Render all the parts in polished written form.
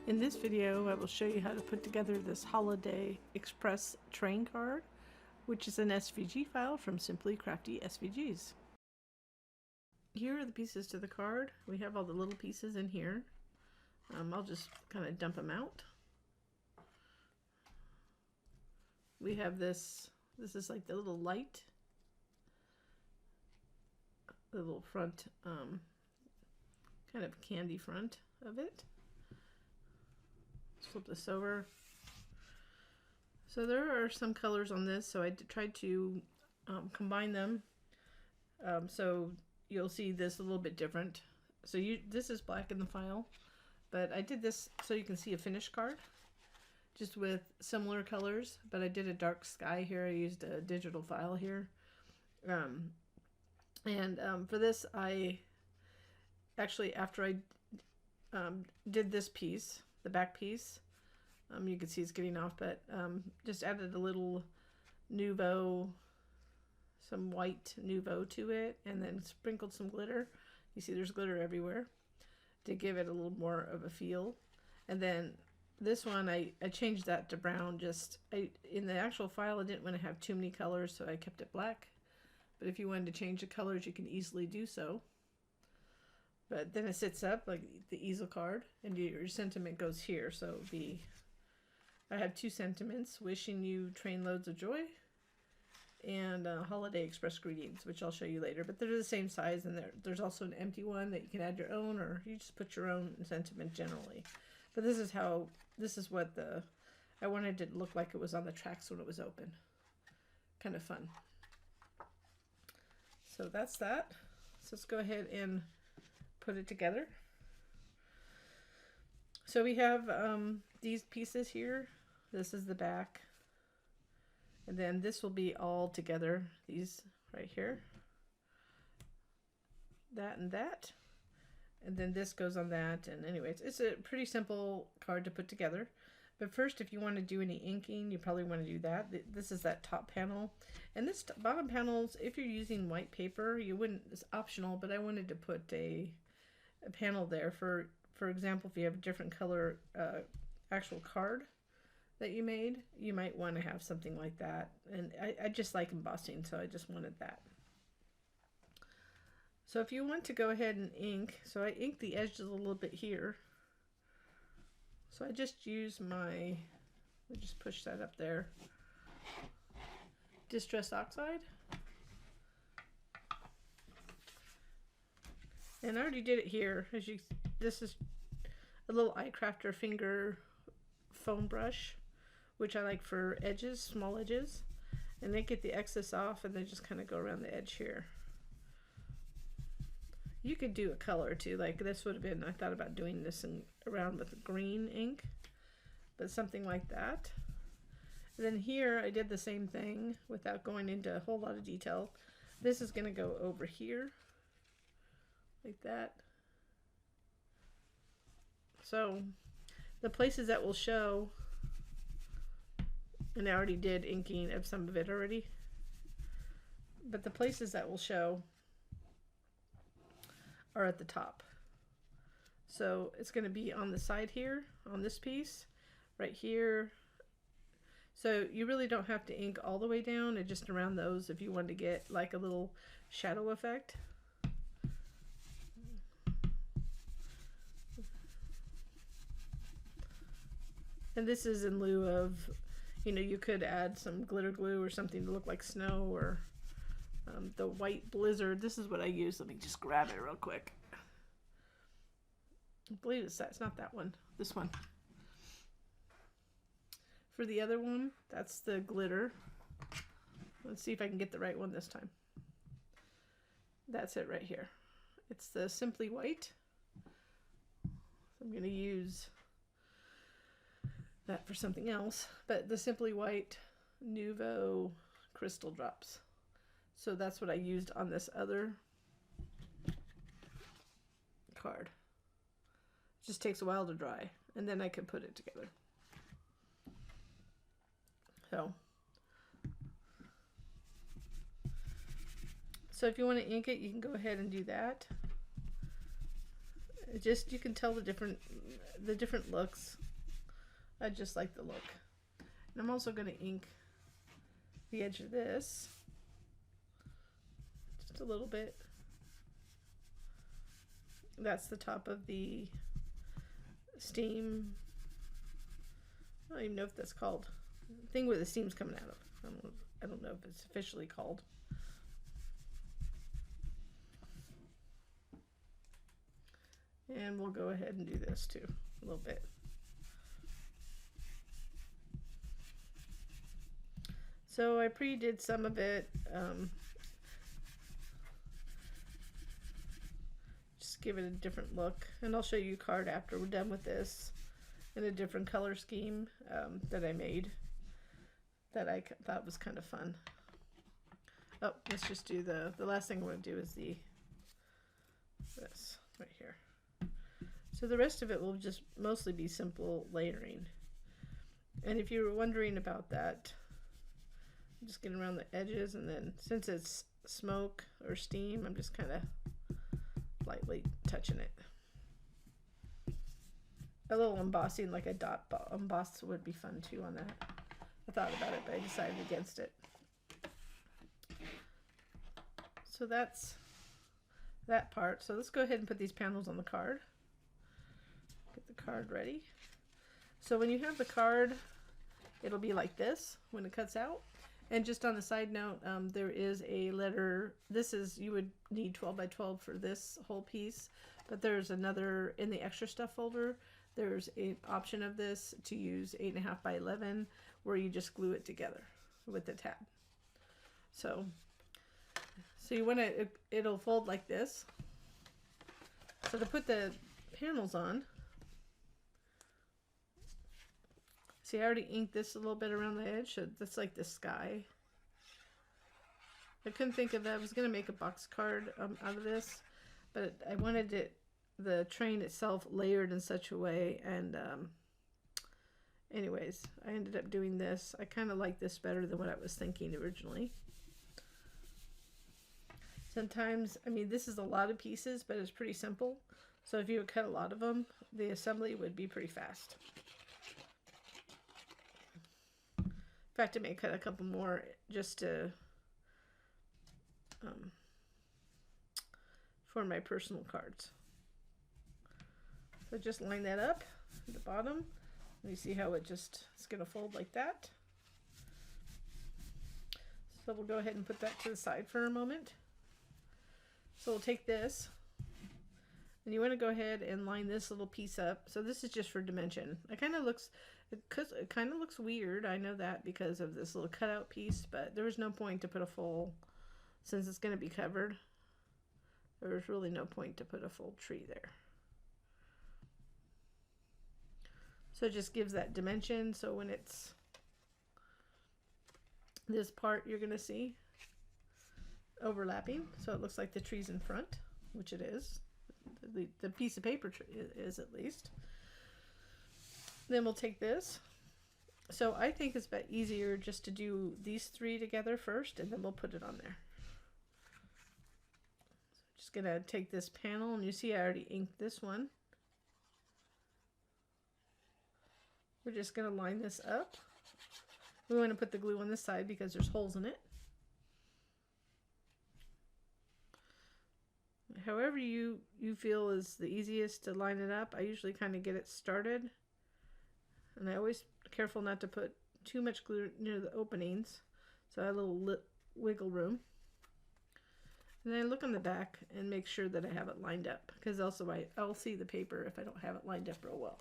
In this video, I will show you how to put together this Holiday Express train card, which is an SVG file from Simply Crafty SVGs. Here are the pieces to the card. We have all the little pieces in here. I'll just kind of dump them out. We have this is like the little light, the little front, kind of candy front of it. Let's flip this over. So there are some colors on this, so I tried to combine them. So you'll see this a little bit different. So this is black in the file, but I did this so you can see a finished card, just with similar colors, but I did a dark sky here. I used a digital file here. For this, I actually, after I did this piece, the back piece, you can see it's getting off, but just added a little Nouveau, some white Nouveau to it, and then sprinkled some glitter. You see there's glitter everywhere to give it a little more of a feel. And then this one, I changed that to brown. In the actual file, I didn't want to have too many colors, so I kept it black. But if you wanted to change the colors, you can easily do so. But then it sits up like the easel card, and your sentiment goes here. So I have two sentiments: wishing you train loads of joy, and Holiday Express greetings, which I'll show you later. But they're the same size, and there's also an empty one that you can add your own, or you just put your own sentiment generally. But this is what I wanted it to look like it was on the tracks when it was open. Kind of fun. So that's that. So let's go ahead and put it together. So we have these pieces here. This is the back. And then this will be all together. These right here. That and that. And then this goes on that. And anyways, it's a pretty simple card to put together. But first, if you want to do any inking, you probably want to do that. This is that top panel. And this bottom panels, if you're using white paper, you wouldn't, it's optional, but I wanted to put a panel there. For example, if you have a different color actual card that you made, you might want to have something like that. And I just like embossing, so I just wanted that. So if you want to go ahead and ink, so I inked the edges a little bit here. So I just use I just push that up there. Distress oxide. And I already did it here. This is a little iCrafter finger foam brush, which I like for edges, small edges. And then get the excess off and then just kind of go around the edge here. You could do a color too, like this would have been, I thought about doing this around with green ink, but something like that. And then here I did the same thing without going into a whole lot of detail. This is going to go over here, like that. So the places that will show, and I already did inking of some of it already, but the places that will show are at the top. So it's going to be on the side here, on this piece, right here. So you really don't have to ink all the way down, and just around those if you want to get like a little shadow effect. And this is in lieu of, you could add some glitter glue or something to look like snow, or the white blizzard. This is what I use. Let me just grab it real quick. I believe it's not that one. This one. For the other one, that's the glitter. Let's see if I can get the right one this time. That's it right here. It's the Simply White. So I'm going to use that for something else. But the Simply White Nouveau crystal drops. So that's what I used on this other card. It just takes a while to dry, and then I can put it together. So if you want to ink it, you can go ahead and do that. Just, you can tell the different looks. I just like the look. And I'm also going to ink the edge of this just a little bit. That's the top of the steam. I don't even know if that's called. The thing where the steam's coming out of. I don't know if it's officially called. And we'll go ahead and do this too, a little bit. So I pre-did some of it. Just give it a different look. And I'll show you a card after we're done with this in a different color scheme that I made that I thought was kind of fun. Oh, let's just do the last thing I want to do is this right here. So the rest of it will just mostly be simple layering. And if you were wondering about that, I'm just getting around the edges, and then since it's smoke or steam, I'm just kind of lightly touching it. A little embossing, like a dot emboss, would be fun too on that. I thought about it, but I decided against it. So that's that part. So let's go ahead and put these panels on the card. Get the card ready. So when you have the card, it'll be like this when it cuts out. And just on a side note, there is a letter. This is, you would need 12 by 12 for this whole piece, but there's another in the extra stuff folder. There's an option of this to use 8.5 by 11, where you just glue it together with the tab. So you want to, it'll fold like this. So to put the panels on, see, I already inked this a little bit around the edge, so that's like the sky. I couldn't think of that. I was going to make a box card out of this, but I wanted it, the train itself, layered in such a way, and anyways, I ended up doing this. I kind of like this better than what I was thinking originally. Sometimes, I mean, this is a lot of pieces, but it's pretty simple. So if you would cut a lot of them, the assembly would be pretty fast. In fact, I may cut a couple more just to for my personal cards. So just line that up at the bottom. You see how it just is going to fold like that. So we'll go ahead and put that to the side for a moment. So we'll take this, and you want to go ahead and line this little piece up. So this is just for dimension. It kind of looks, it kind of looks weird. I know that because of this little cutout piece, but there was no point to put a full, since it's going to be covered, there's really no point to put a full tree there. So it just gives that dimension. So when it's this part, you're going to see overlapping, so it looks like the tree's in front, which it is. The piece of paper is, at least. Then we'll take this. So I think it's about easier just to do these three together first, and then we'll put it on there. So just gonna take this panel, and you see I already inked this one. We're just gonna line this up. We want to put the glue on this side because there's holes in it. However you feel is the easiest to line it up. I usually kind of get it started, and I always careful not to put too much glue near the openings, so I have a little wiggle room. And then I look on the back and make sure that I have it lined up, because also I'll see the paper if I don't have it lined up real well.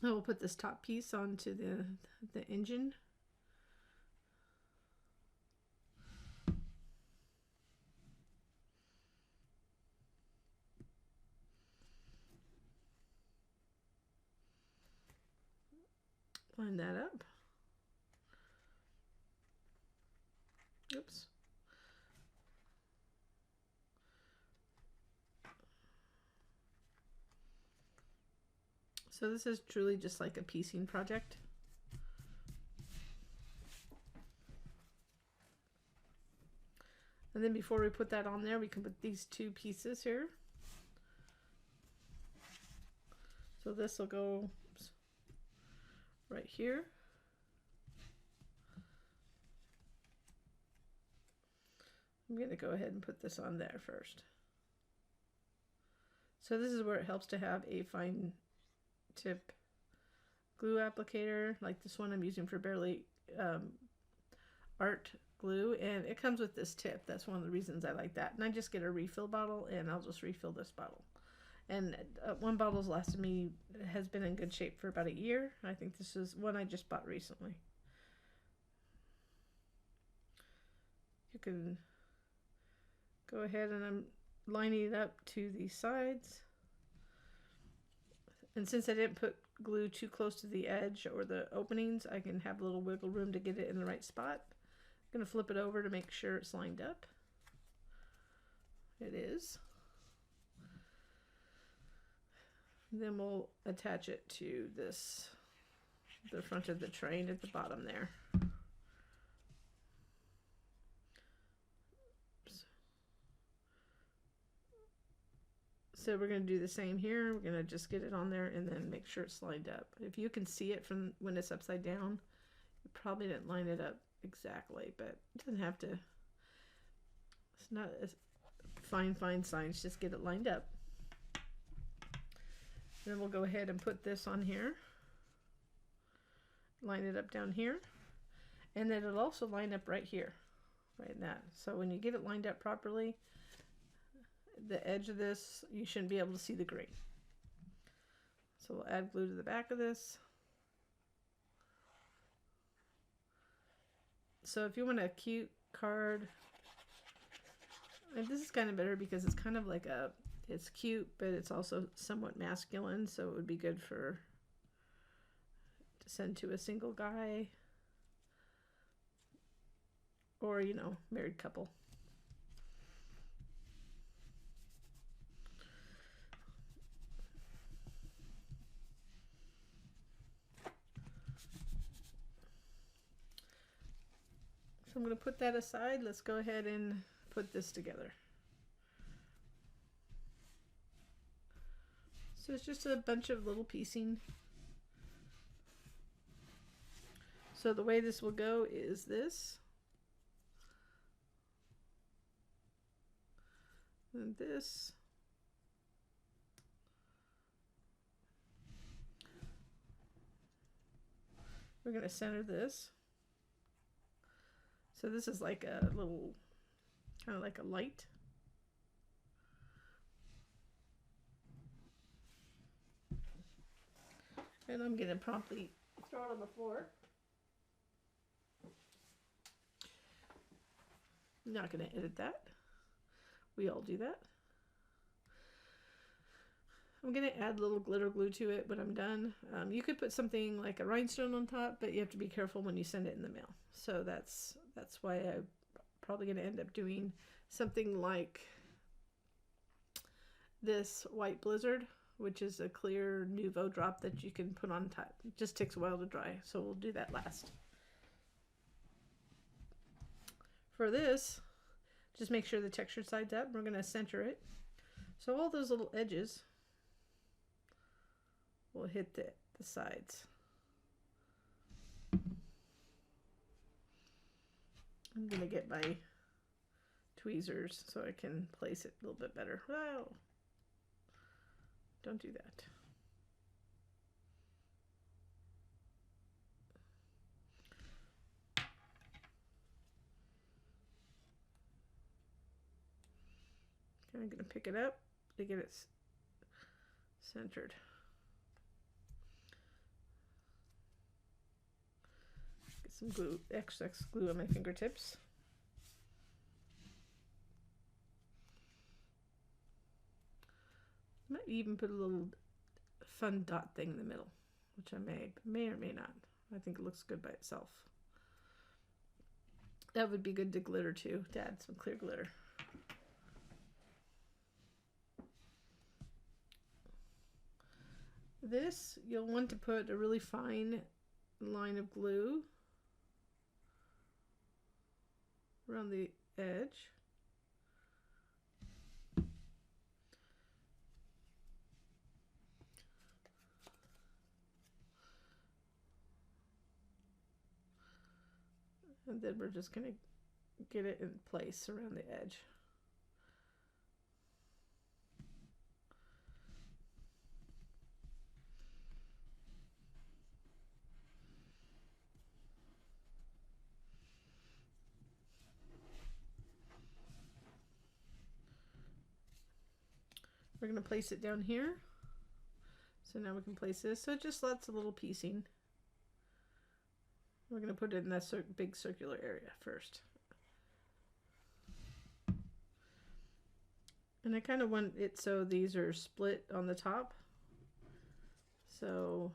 I will put this top piece onto the engine. Line that up. Oops. So this is truly just like a piecing project. And then before we put that on there, we can put these two pieces here. So this will go right here. I'm going to go ahead and put this on there first. So this is where it helps to have a fine tip glue applicator like this one I'm using for Barely Art glue, and it comes with this tip. That's one of the reasons I like that. And I just get a refill bottle and I'll just refill this bottle. And one bottle's lasted me, has been in good shape for about a year. I think this is one I just bought recently. You can go ahead and I'm lining it up to the sides. And since I didn't put glue too close to the edge or the openings, I can have a little wiggle room to get it in the right spot. I'm going to flip it over to make sure it's lined up. It is. Then we'll attach it to this, the front of the train at the bottom there. So we're going to do the same here. We're going to just get it on there and then make sure it's lined up. If you can see it from when it's upside down, you probably didn't line it up exactly, but it doesn't have to. It's not a fine science, just get it lined up. Then we'll go ahead and put this on here. Line it up down here. And then it'll also line up right here, right in that. So when you get it lined up properly, the edge of this, you shouldn't be able to see the grain. So we'll add glue to the back of this. So if you want a cute card, and this is kind of better because it's kind of like a, it's cute, but it's also somewhat masculine, so it would be good for, to send to a single guy or, you know, married couple. So I'm going to put that aside. Let's go ahead and put this together. So it's just a bunch of little piecing. So the way this will go is this. And this. We're going to center this. So this is like a little, kind of like a light. And I'm going to promptly throw it on the floor. I'm not going to edit that. We all do that. I'm going to add a little glitter glue to it when I'm done. You could put something like a rhinestone on top, but you have to be careful when you send it in the mail. So that's why I'm probably going to end up doing something like this White Blizzard, which is a clear Nouveau drop that you can put on top. It just takes a while to dry, so we'll do that last. For this, just make sure the textured side's up. We're going to center it. So all those little edges will hit the sides. I'm going to get my tweezers so I can place it a little bit better. Wow. Don't do that. Okay, I'm going to pick it up to get it centered. Get some glue, extra glue on my fingertips. Might even put a little fun dot thing in the middle, which I may or may not. I think it looks good by itself. That would be good to glitter too, to add some clear glitter. This, you'll want to put a really fine line of glue around the edge. And then we're just going to get it in place around the edge. We're going to place it down here. So now we can place this. So it just lets a little piecing. We're going to put it in that big circular area first. And I kind of want it so these are split on the top. So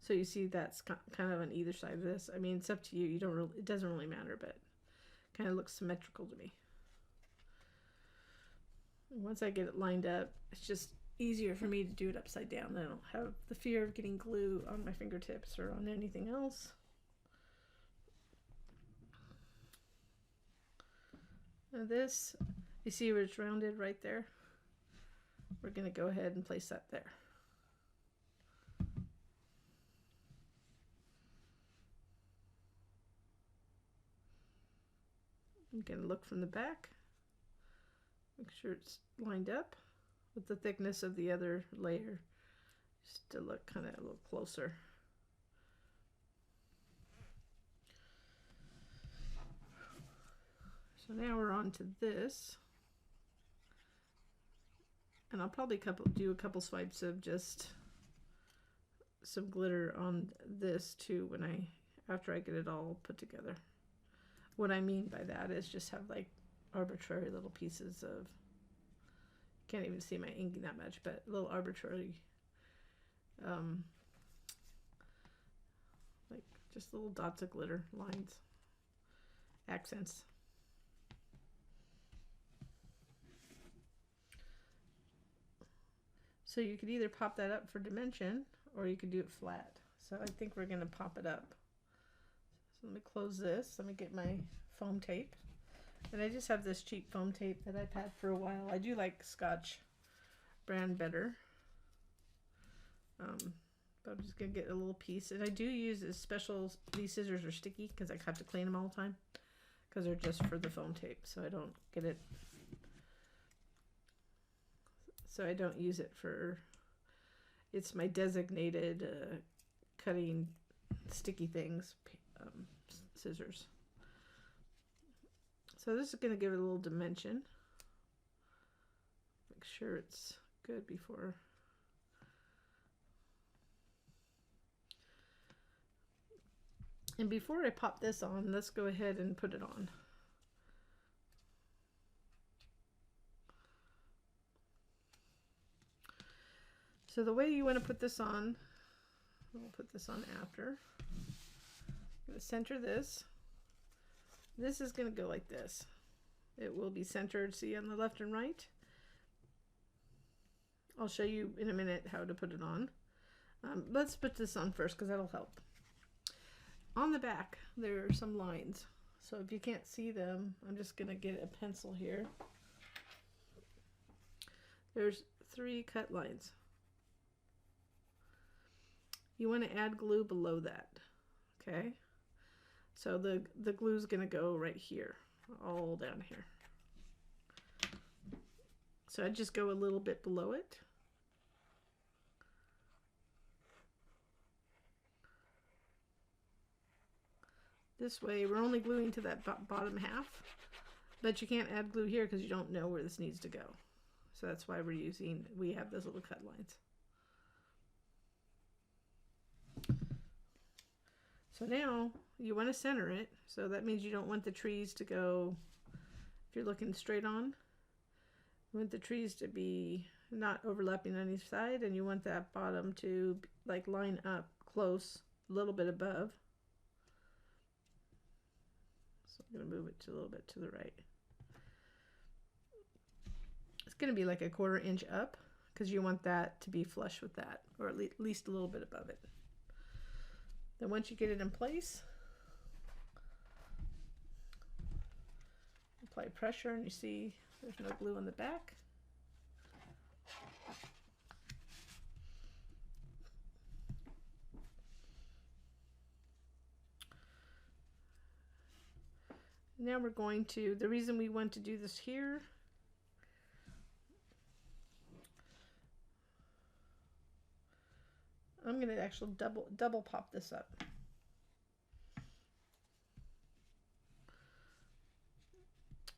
you see that's kind of on either side of this. I mean, it's up to you. You don't really, it doesn't really matter, but it kind of looks symmetrical to me. And once I get it lined up, it's just easier for me to do it upside down. I don't have the fear of getting glue on my fingertips or on anything else. Now this, you see where it's rounded right there? We're going to go ahead and place that there. I'm going to look from the back, make sure it's lined up with the thickness of the other layer, just to look kind of a little closer. So now we're on to this, and I'll probably do a couple swipes of just some glitter on this too after I get it all put together. What I mean by that is just have like arbitrary little pieces of, can't even see my ink that much, but little arbitrary, like just little dots of glitter, lines, accents. So you could either pop that up for dimension, or you could do it flat. So I think we're going to pop it up. So let me close this. Let me get my foam tape. And I just have this cheap foam tape that I've had for a while. I do like Scotch brand better. But I'm just going to get a little piece. And I do use this special, these scissors are sticky because I have to clean them all the time. Because they're just for the foam tape. So I don't get it. So I don't use it for, it's my designated cutting sticky things, scissors. So this is going to give it a little dimension. Make sure it's good before. And before I pop this on, let's go ahead and put it on. So the way you want to put this on, we'll put this on after. I'm going to center this. This is going to go like this. It will be centered, see, on the left and right. I'll show you in a minute how to put it on. Let's put this on first because that'll help. On the back, there are some lines. So if you can't see them, I'm just going to get a pencil here. There's 3 cut lines. You want to add glue below that, okay? So the glue is going to go right here, all down here. So I just go a little bit below it. This way, we're only gluing to that bottom half, but you can't add glue here because you don't know where this needs to go. So that's why we have those little cut lines. So now you want to center it. So that means you don't want the trees to go, if you're looking straight on, you want the trees to be not overlapping on each side, and you want that bottom to like line up close, a little bit above. So I'm going to move it a little bit to the right. It's going to be like a 1/4 inch up because you want that to be flush with that, or at least a little bit above it. Then once you get it in place, apply pressure, and you see there's no glue on the back. Now we're going to, the reason we want to do this here, I'm going to actually double pop this up.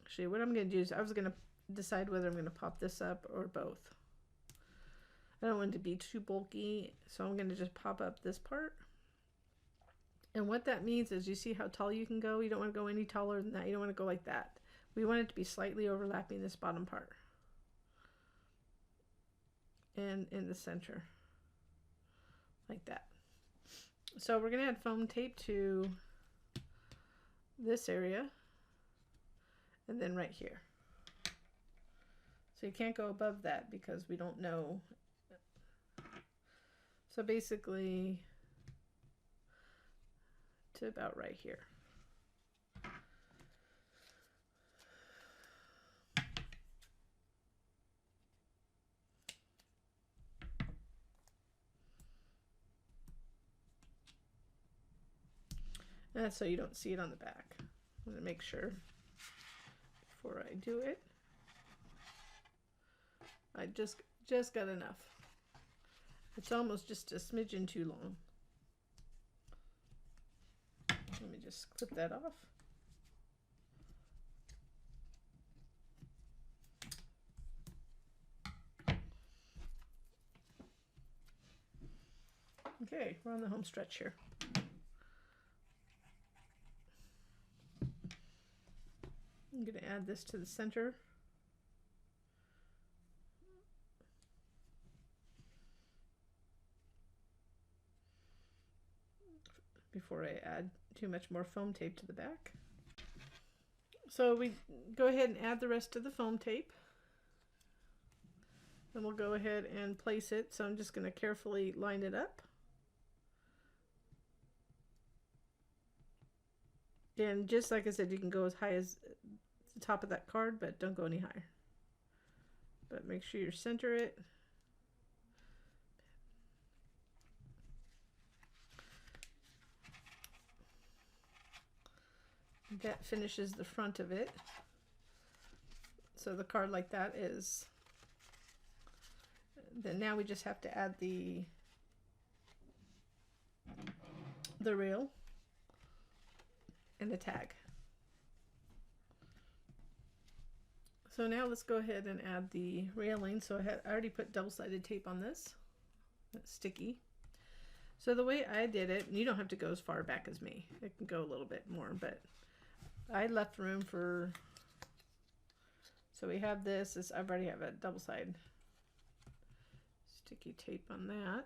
Actually, what I'm going to do is I was going to decide whether I'm going to pop this up or both. I don't want it to be too bulky, so I'm going to just pop up this part. And what that means is, you see how tall you can go? You don't want to go any taller than that. You don't want to go like that. We want it to be slightly overlapping this bottom part. And in the center. Like that. So we're going to add foam tape to this area. And then right here. So you can't go above that because we don't know. So basically, to about right here. And that's so you don't see it on the back. I'm going to make sure before I do it. I just got enough. It's almost just a smidgen too long. Let me just clip that off. Okay, we're on the home stretch here. I'm going to add this to the center. Before I add too much more foam tape to the back. So we go ahead and add the rest of the foam tape. And we'll go ahead and place it. So I'm just going to carefully line it up. And just like I said, you can go as high as the top of that card, but don't go any higher. But make sure you center it. That finishes the front of it. So the card like that is, then now we just have to add the rail and the tag. So now let's go ahead and add the railing. So I already put double-sided tape on this. That's sticky. So the way I did it, and you don't have to go as far back as me. It can go a little bit more, but I left room for, so we have this, I already have a double-sided sticky tape on that.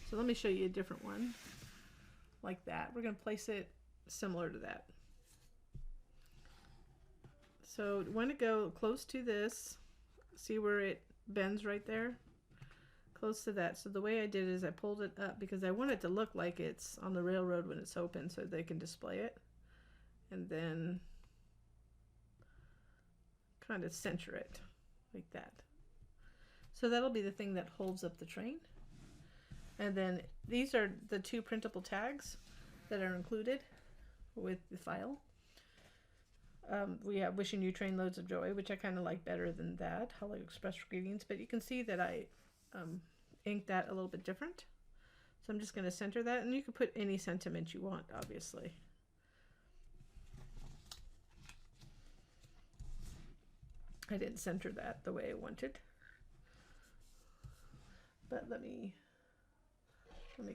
So let me show you a different one like that. We're going to place it similar to that. So you want to go close to this, see where it bends right there? Close to that. So the way I did it is I pulled it up because I want it to look like it's on the railroad when it's open so they can display it. And then kind of center it like that. So that'll be the thing that holds up the train. And then these are the two printable tags that are included with the file. We have wishing you train loads of joy, which I kind of like better than that. Hello Express greetings, but you can see that I inked that a little bit different. So I'm just going to center that, and you can put any sentiment you want, obviously. I didn't center that the way I wanted. But let me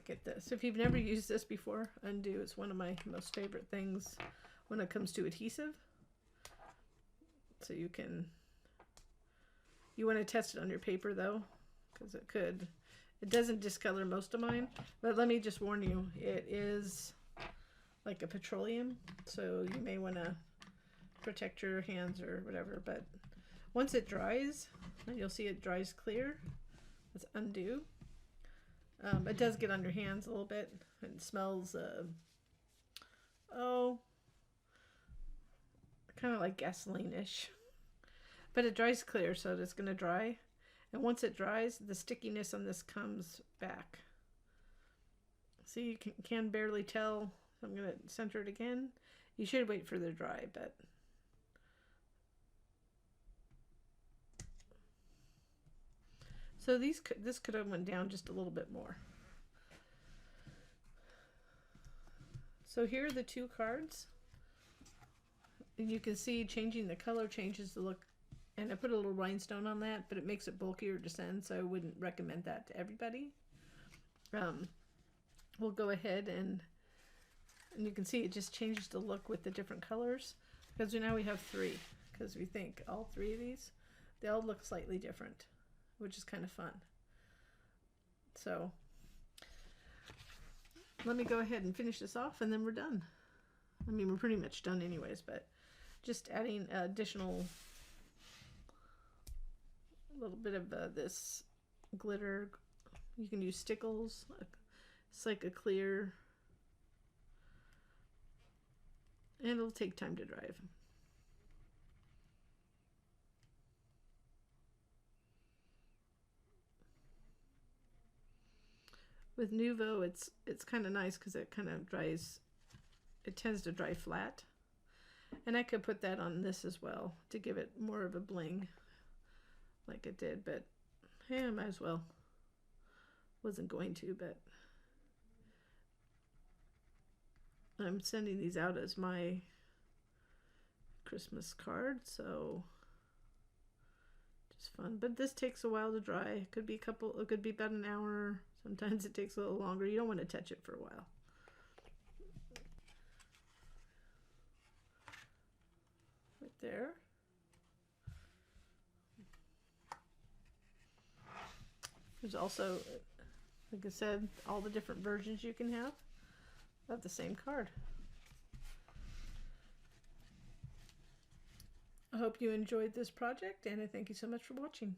get this. If you've never used this before, undo is one of my most favorite things when it comes to adhesive. So you want to test it on your paper though, because it doesn't discolor most of mine, but let me just warn you, it is like a petroleum, so you may want to protect your hands or whatever. But once it dries, you'll see it dries clear. Let's undo. It does get on your hands a little bit. It smells, kind of like gasoline-ish. But it dries clear, so it's going to dry. And once it dries, the stickiness on this comes back. See, you can barely tell. So I'm going to center it again. You should wait for the dry, but so this could have went down just a little bit more. So here are the two cards. And you can see changing the color changes the look. And I put a little rhinestone on that, but it makes it bulkier to send, so I wouldn't recommend that to everybody. We'll go ahead and you can see it just changes the look with the different colors, because now we have three, because we think all three of these, they all look slightly different, which is kind of fun. So let me go ahead and finish this off, and then we're done. I mean, we're pretty much done anyways, but just adding additional little bit of this glitter. You can use stickles. It's like a clear, and it'll take time to dry. With Nuvo, it's kind of nice because it kind of dries. It tends to dry flat, and I could put that on this as well to give it more of a bling, like it did. But hey, I might as well. Wasn't going to, but I'm sending these out as my Christmas card, so just fun. But this takes a while to dry. It could be it could be about an hour. Sometimes it takes a little longer. You don't want to touch it for a while. Right there. There's also, like I said, all the different versions you can have of the same card. I hope you enjoyed this project, and I thank you so much for watching.